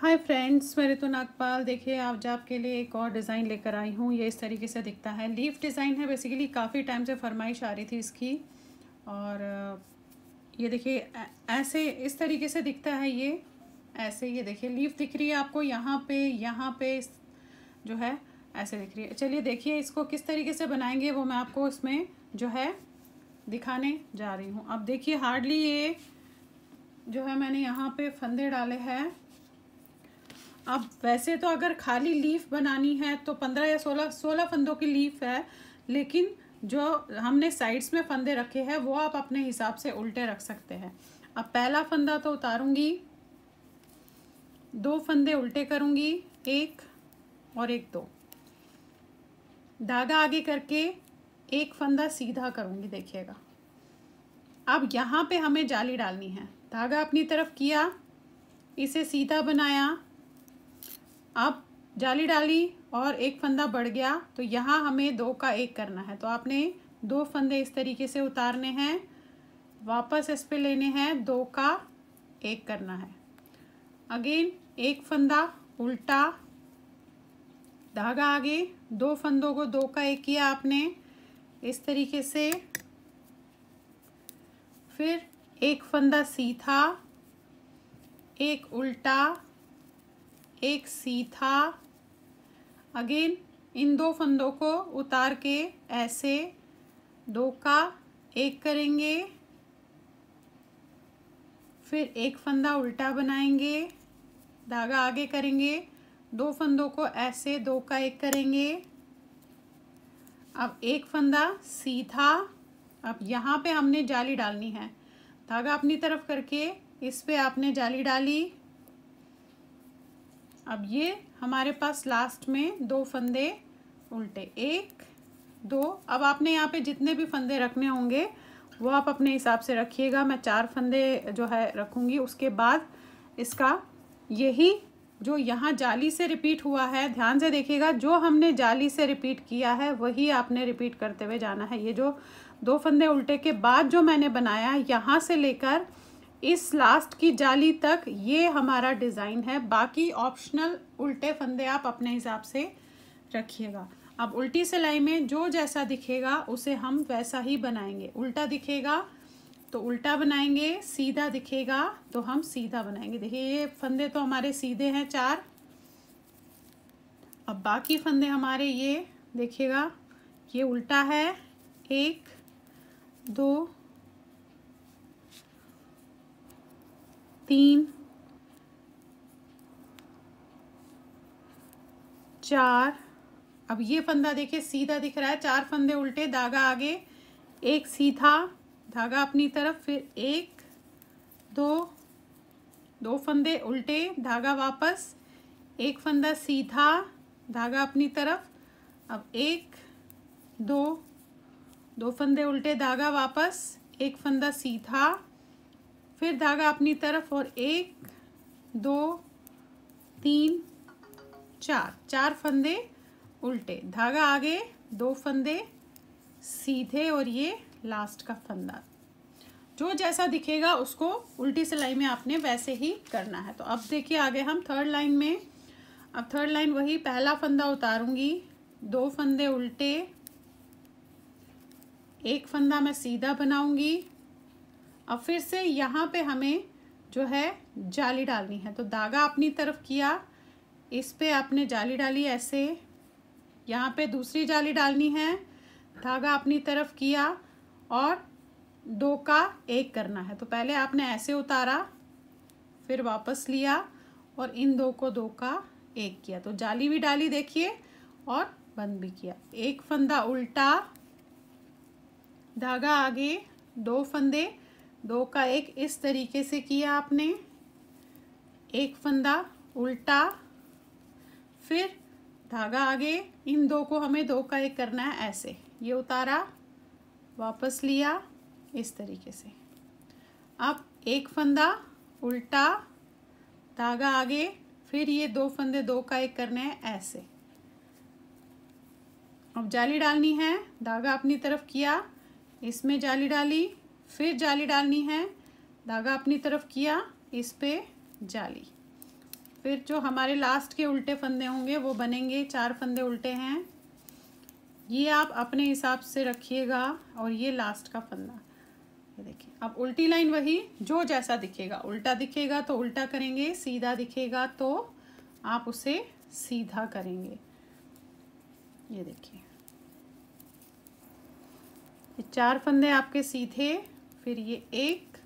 Hi friends, मैं ऋतु नागपाल। देखिए आज आपके लिए एक और डिज़ाइन लेकर आई हूँ। ये इस तरीके से दिखता है, लीफ डिज़ाइन है। बेसिकली काफ़ी टाइम से फरमाइश आ रही थी इसकी। और ये देखिए ऐसे इस तरीके से दिखता है। ये ऐसे ये देखिए लीफ दिख रही है आपको यहाँ पे जो है ऐसे दिख रही है। चलिए देखिए इसको किस तरीके से बनाएंगे वो मैं आपको इसमें जो है दिखाने जा रही हूँ। अब देखिए हार्डली ये जो है मैंने यहाँ पे फंदे डाले हैं। अब वैसे तो अगर खाली लीफ बनानी है तो 15 या 16 फंदों की लीफ है, लेकिन जो हमने साइड्स में फंदे रखे हैं वो आप अपने हिसाब से उल्टे रख सकते हैं। अब पहला फंदा तो उतारूंगी, 2 फंदे उल्टे करूंगी, एक और एक, 2 धागा आगे करके एक फंदा सीधा करूंगी। देखिएगा अब यहाँ पे हमें जाली डालनी है। धागा अपनी तरफ किया, इसे सीधा बनाया, अब जाली डाली और एक फंदा बढ़ गया तो यहाँ हमें 2 का 1 करना है। तो आपने 2 फंदे इस तरीके से उतारने हैं, वापस इस पे लेने हैं, 2 का 1 करना है। अगेन एक फंदा उल्टा, धागा आगे, 2 फंदों को 2 का 1 किया आपने इस तरीके से। फिर एक फंदा सीधा, एक उल्टा, एक सीधा। अगेन इन 2 फंदों को उतार के ऐसे 2 का 1 करेंगे। फिर एक फंदा उल्टा बनाएंगे, धागा आगे करेंगे, 2 फंदों को ऐसे 2 का 1 करेंगे। अब एक फंदा सीधा। अब यहाँ पे हमने जाली डालनी है, धागा अपनी तरफ करके इस पे आपने जाली डाली। अब ये हमारे पास लास्ट में 2 फंदे उल्टे, 1 2। अब आपने यहाँ पे जितने भी फंदे रखने होंगे वो आप अपने हिसाब से रखिएगा। मैं 4 फंदे जो है रखूँगी। उसके बाद इसका यही जो यहाँ जाली से रिपीट हुआ है, ध्यान से देखिएगा, जो हमने जाली से रिपीट किया है वही आपने रिपीट करते हुए जाना है। ये जो 2 फंदे उल्टे के बाद जो मैंने बनाया है, यहाँ से लेकर इस लास्ट की जाली तक ये हमारा डिज़ाइन है। बाकी ऑप्शनल उल्टे फंदे आप अपने हिसाब से रखिएगा। अब उल्टी सिलाई में जो जैसा दिखेगा उसे हम वैसा ही बनाएंगे। उल्टा दिखेगा तो उल्टा बनाएंगे, सीधा दिखेगा तो हम सीधा बनाएंगे। देखिए ये फंदे तो हमारे सीधे हैं 4। अब बाकी फंदे हमारे ये देखिएगा, ये उल्टा है, 1 2 3 4। अब ये फंदा देखिए सीधा दिख रहा है, 4 फंदे उल्टे, धागा आगे, एक सीधा, धागा अपनी तरफ, फिर 1 2 फंदे उल्टे, धागा वापस, एक फंदा सीधा, धागा अपनी तरफ। अब 1 2 फंदे उल्टे, धागा वापस, एक फंदा सीधा, फिर धागा अपनी तरफ, और 1 2 3 4 फंदे उल्टे, धागा आगे, 2 फंदे सीधे, और ये लास्ट का फंदा। जो जैसा दिखेगा उसको उल्टी सिलाई में आपने वैसे ही करना है। तो अब देखिए आगे हम थर्ड लाइन में। अब थर्ड लाइन वही, पहला फंदा उतारूंगी, 2 फंदे उल्टे, एक फंदा मैं सीधा बनाऊंगी। अब फिर से यहाँ पे हमें जो है जाली डालनी है। तो धागा अपनी तरफ किया, इस पे आपने जाली डाली ऐसे, यहाँ पे दूसरी जाली डालनी है, धागा अपनी तरफ किया और 2 का 1 करना है। तो पहले आपने ऐसे उतारा, फिर वापस लिया और इन 2 को 2 का 1 किया। तो जाली भी डाली देखिए और बंद भी किया। एक फंदा उल्टा, धागा आगे, 2 फंदे, 2 का 1 इस तरीके से किया आपने, एक फंदा उल्टा, फिर धागा आगे, इन 2 को हमें 2 का 1 करना है ऐसे। ये उतारा, वापस लिया इस तरीके से। अब एक फंदा उल्टा, धागा आगे, फिर ये 2 फंदे 2 का 1 करने हैं ऐसे। अब जाली डालनी है, धागा अपनी तरफ किया, इसमें जाली डाली, फिर जाली डालनी है, धागा अपनी तरफ किया, इस पे जाली, फिर जो हमारे लास्ट के उल्टे फंदे होंगे वो बनेंगे, 4 फंदे उल्टे हैं, ये आप अपने हिसाब से रखिएगा। और ये लास्ट का फंदा, ये देखिए। अब उल्टी लाइन वही, जो जैसा दिखेगा, उल्टा दिखेगा तो उल्टा करेंगे, सीधा दिखेगा तो आप उसे सीधा करेंगे। ये देखिए, ये 4 फंदे आपके सीधे, फिर ये 1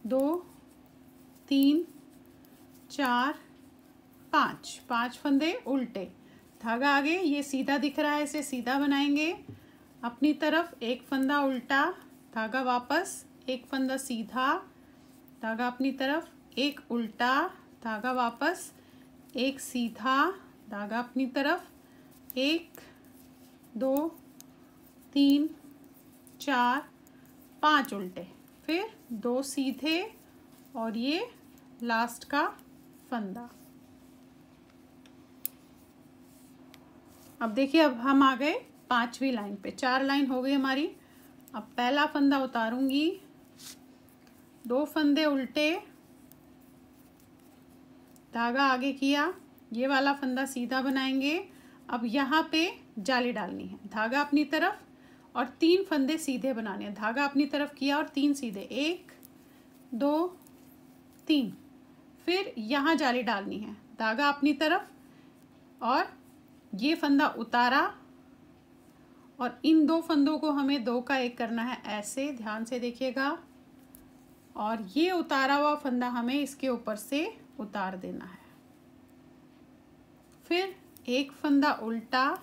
2 3 4 5 फंदे उल्टे, धागा आगे, ये सीधा दिख रहा है, इसे सीधा बनाएंगे अपनी तरफ, 1 फंदा उल्टा, धागा वापस, 1 फंदा सीधा, धागा अपनी तरफ, 1 उल्टा, धागा वापस, 1 सीधा, धागा अपनी तरफ, 1 2 3 4 5 उल्टे, फिर 2 सीधे और ये लास्ट का फंदा। अब देखिए, अब हम आ गए 5वीं लाइन पे, 4 लाइन हो गई हमारी। अब पहला फंदा उतारूंगी, 2 फंदे उल्टे, धागा आगे किया, ये वाला फंदा सीधा बनाएंगे। अब यहाँ पे जाली डालनी है, धागा अपनी तरफ और 3 फंदे सीधे बनाने हैं, धागा अपनी तरफ किया और 3 सीधे, 1 2 3, फिर यहाँ जाली डालनी है, धागा अपनी तरफ और ये फंदा उतारा, और इन 2 फंदों को हमें 2 का 1 करना है, ऐसे ध्यान से देखिएगा। और ये उतारा हुआ फंदा हमें इसके ऊपर से उतार देना है। फिर 1 फंदा उल्टा,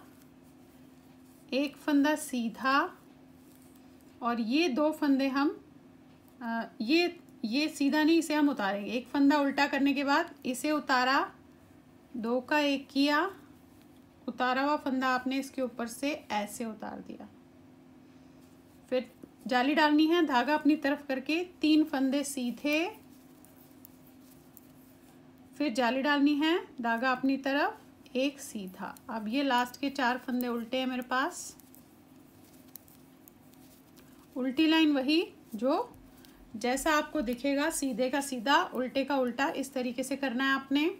1 फंदा सीधा, और ये 2 फंदे हम ये सीधा नहीं, इसे हम उतारेंगे। 1 फंदा उल्टा करने के बाद इसे उतारा, 2 का 1 किया, उतारा हुआ फंदा आपने इसके ऊपर से ऐसे उतार दिया। फिर जाली डालनी है, धागा अपनी तरफ करके 3 फंदे सीधे, फिर जाली डालनी है, धागा अपनी तरफ, 1 सीधा। अब ये लास्ट के 4 फंदे उल्टे हैं मेरे पास। उल्टी लाइन वही, जो जैसा आपको दिखेगा, सीधे का सीधा, उल्टे का उल्टा, इस तरीके से करना है आपने।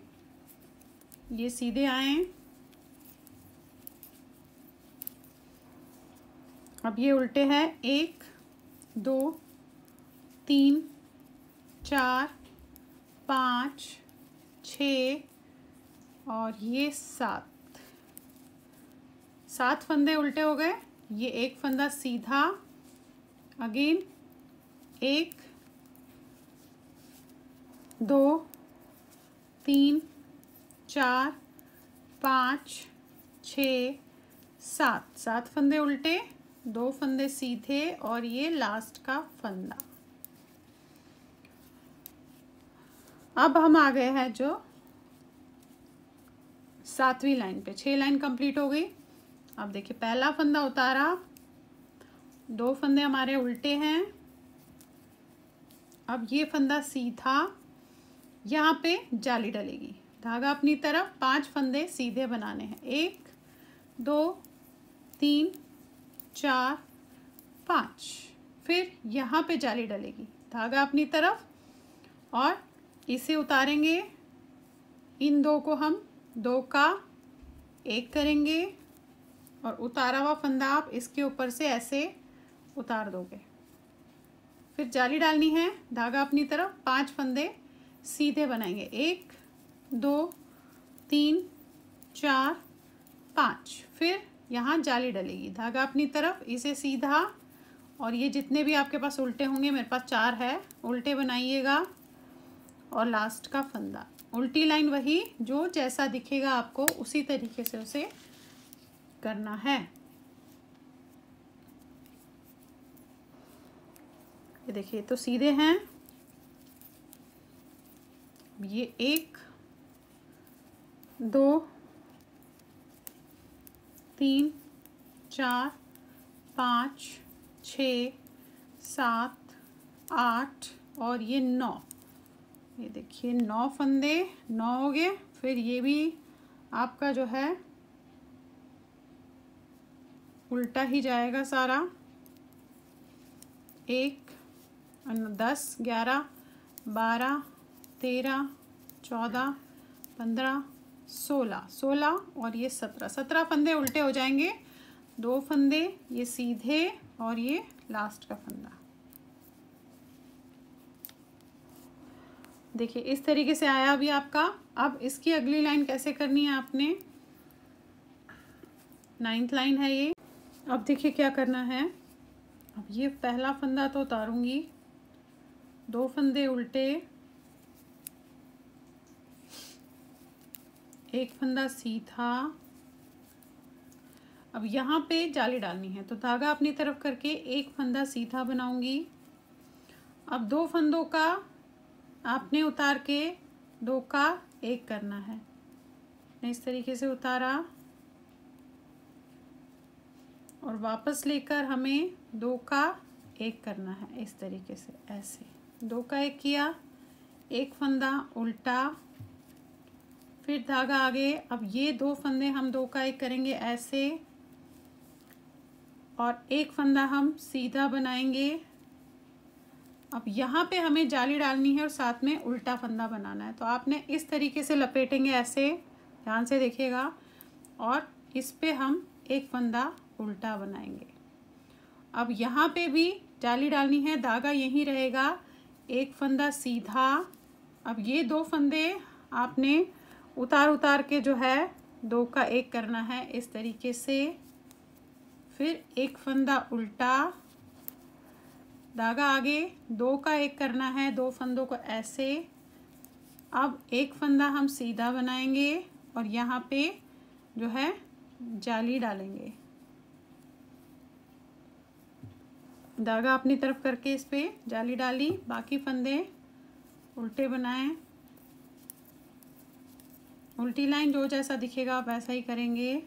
ये सीधे आए, अब ये उल्टे हैं, 1 2 3 4 5 6 और ये 7 फंदे उल्टे हो गए। ये 1 फंदा सीधा, अगेन 1 2 3 4 5 6 7 फंदे उल्टे, 2 फंदे सीधे और ये लास्ट का फंदा। अब हम आ गए हैं जो 7वीं लाइन पे, 6 लाइन कंप्लीट हो गई। अब देखिए, पहला फंदा उतारा, 2 फंदे हमारे उल्टे हैं, अब ये फंदा सीधा, यहाँ पे जाली डलेगी, धागा अपनी तरफ, 5 फंदे सीधे बनाने हैं, 1 2 3 4 5, फिर यहाँ पे जाली डलेगी, धागा अपनी तरफ और इसे उतारेंगे। इन 2 को हम 2 का 1 करेंगे और उतारा हुआ फंदा आप इसके ऊपर से ऐसे उतार दोगे। फिर जाली डालनी है, धागा अपनी तरफ, 5 फंदे सीधे बनाएंगे, 1 2 3 4 5, फिर यहाँ जाली डलेगी, धागा अपनी तरफ, इसे सीधा, और ये जितने भी आपके पास उल्टे होंगे, मेरे पास 4 है, उल्टे बनाइएगा और लास्ट का फंदा। उल्टी लाइन वही, जो जैसा दिखेगा आपको उसी तरीके से उसे करना है। ये देखिए, तो सीधे हैं, ये 1 2 3 4 5 6 7 8 और ये 9। ये देखिए, 9 फंदे, 9 हो गए। फिर ये भी आपका जो है उल्टा ही जाएगा सारा, 1 10 11 12 13 14 15, 16, 16 और ये 17, 17 फंदे उल्टे हो जाएंगे। 2 फंदे ये सीधे और ये लास्ट का फंदा। देखिए इस तरीके से आया अभी आपका। अब इसकी अगली लाइन कैसे करनी है आपने, 9th लाइन है ये। अब देखिए क्या करना है। अब ये पहला फंदा तो उतारूंगी, 2 फंदे उल्टे, 1 फंदा सीधा। अब यहाँ पे जाली डालनी है तो धागा अपनी तरफ करके 1 फंदा सीधा बनाऊंगी। अब 2 फंदों का आपने उतार के 2 का 1 करना है। इस तरीके से उतारा और वापस लेकर हमें 2 का 1 करना है। इस तरीके से ऐसे 2 का 1 किया, 1 फंदा उल्टा, फिर धागा आगे। अब ये 2 फंदे हम 2 का 1 करेंगे ऐसे, और 1 फंदा हम सीधा बनाएंगे। अब यहाँ पे हमें जाली डालनी है और साथ में उल्टा फंदा बनाना है। तो आपने इस तरीके से लपेटेंगे ऐसे, ध्यान से देखिएगा, और इस पे हम 1 फंदा उल्टा बनाएंगे। अब यहाँ पे भी जाली डालनी है, धागा यहीं रहेगा, 1 फंदा सीधा। अब ये 2 फंदे आपने उतार उतार के जो है 2 का 1 करना है इस तरीके से। फिर 1 फंदा उल्टा, धागा आगे, 2 का 1 करना है, 2 फंदों को ऐसे। अब 1 फंदा हम सीधा बनाएंगे और यहाँ पे जो है जाली डालेंगे। धागा अपनी तरफ करके इस पे जाली डाली, बाकी फंदे उल्टे बनाएं। उल्टी लाइन जो जैसा दिखेगा आप वैसा ही करेंगे।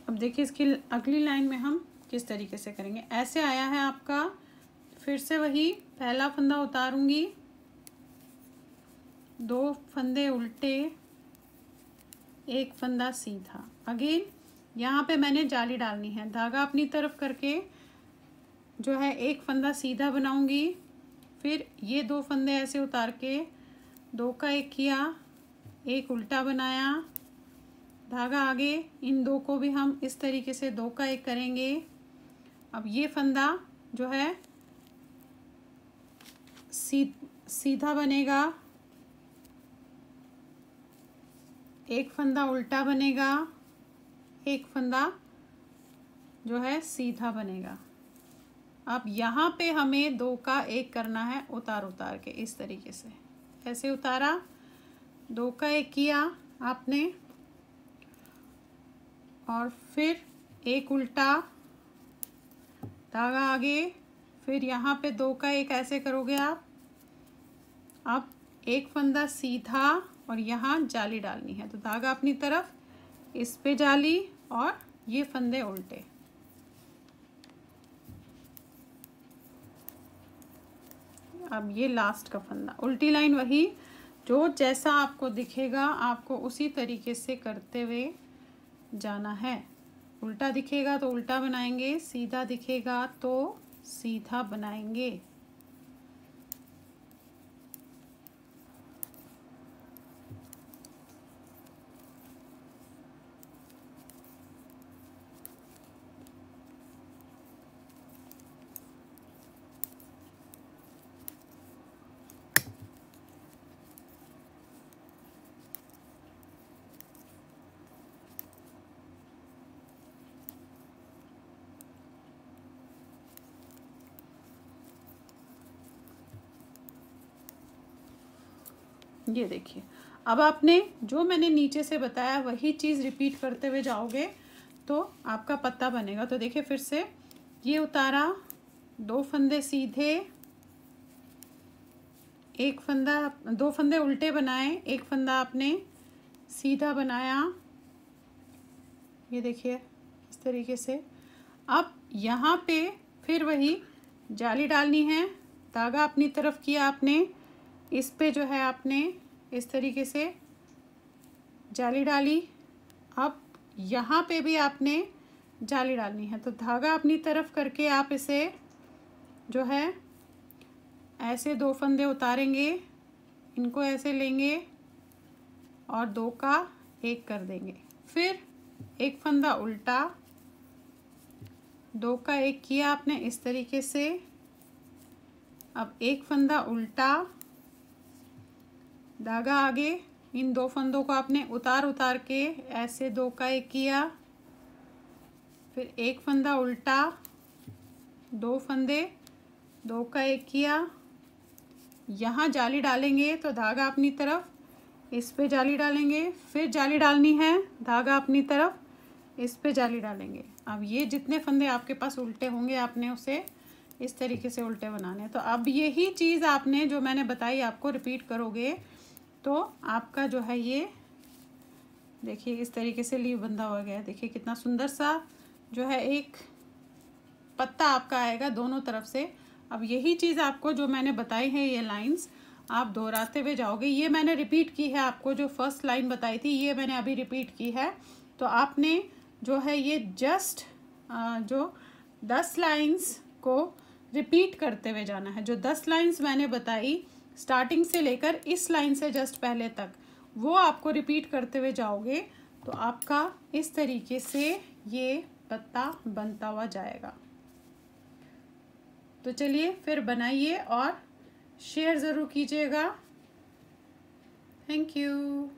अब देखिए इसकी अगली लाइन में हम किस तरीके से करेंगे। ऐसे आया है आपका, फिर से वही पहला फंदा उतारूंगी, 2 फंदे उल्टे, 1 फंदा सीधा। अगेन यहाँ पे मैंने जाली डालनी है, धागा अपनी तरफ करके जो है 1 फंदा सीधा बनाऊंगी। फिर ये 2 फंदे ऐसे उतार के 2 का 1 किया, 1 उल्टा बनाया, धागा आगे, इन 2 को भी हम इस तरीके से 2 का 1 करेंगे। अब ये फंदा जो है सीधा बनेगा, 1 फंदा उल्टा बनेगा, 1 फंदा जो है सीधा बनेगा। अब यहाँ पे हमें 2 का 1 करना है उतार उतार के इस तरीके से। ऐसे उतारा, 2 का 1 किया आपने, और फिर 1 उल्टा, धागा आगे, फिर यहाँ पे 2 का 1 ऐसे करोगे आप। अब 1 फंदा सीधा और यहाँ जाली डालनी है, तो धागा अपनी तरफ, इस पे जाली और ये फंदे उल्टे। अब ये लास्ट का फंदा, उल्टी लाइन वही जो जैसा आपको दिखेगा आपको उसी तरीके से करते हुए जाना है। उल्टा दिखेगा तो उल्टा बनाएंगे, सीधा दिखेगा तो सीधा बनाएंगे। ये देखिए, अब आपने जो मैंने नीचे से बताया वही चीज़ रिपीट करते हुए जाओगे तो आपका पत्ता बनेगा। तो देखिए फिर से ये उतारा, 2 फंदे सीधे, एक फंदा, 2 फंदे उल्टे बनाए, एक फंदा आपने सीधा बनाया, ये देखिए इस तरीके से। अब यहाँ पे फिर वही जाली डालनी है, धागा अपनी तरफ किया आपने, इस पे जो है आपने इस तरीके से जाली डाली। अब यहाँ पे भी आपने जाली डालनी है, तो धागा अपनी तरफ करके आप इसे जो है ऐसे 2 फंदे उतारेंगे, इनको ऐसे लेंगे और 2 का 1 कर देंगे। फिर एक फंदा उल्टा, 2 का 1 किया आपने इस तरीके से। अब एक फंदा उल्टा, धागा आगे, इन 2 फंदों को आपने उतार उतार के ऐसे 2 का 1 किया। फिर एक फंदा उल्टा, 2 फंदे, 2 का 1 किया। यहाँ जाली डालेंगे तो धागा अपनी तरफ, इस पे जाली डालेंगे, फिर जाली डालनी है, धागा अपनी तरफ, इस पे जाली डालेंगे। अब ये जितने फंदे आपके पास उल्टे होंगे आपने उसे इस तरीके से उल्टे बनाने। तो अब यही चीज़ आपने जो मैंने बताई आपको रिपीट करोगे तो आपका जो है ये देखिए इस तरीके से लीव बंधा हुआ गया है। देखिए कितना सुंदर सा जो है एक पत्ता आपका आएगा दोनों तरफ से। अब यही चीज़ आपको जो मैंने बताई है ये लाइंस आप दोहराते हुए जाओगे। ये मैंने रिपीट की है, आपको जो फर्स्ट लाइन बताई थी ये मैंने अभी रिपीट की है। तो आपने जो है ये जस्ट जो 10 लाइंस को रिपीट करते हुए जाना है। जो 10 लाइंस मैंने बताई स्टार्टिंग से लेकर इस लाइन से जस्ट पहले तक, वो आपको रिपीट करते हुए जाओगे तो आपका इस तरीके से ये पत्ता बनता हुआ जाएगा। तो चलिए फिर बनाइए और शेयर ज़रूर कीजिएगा। Thank you.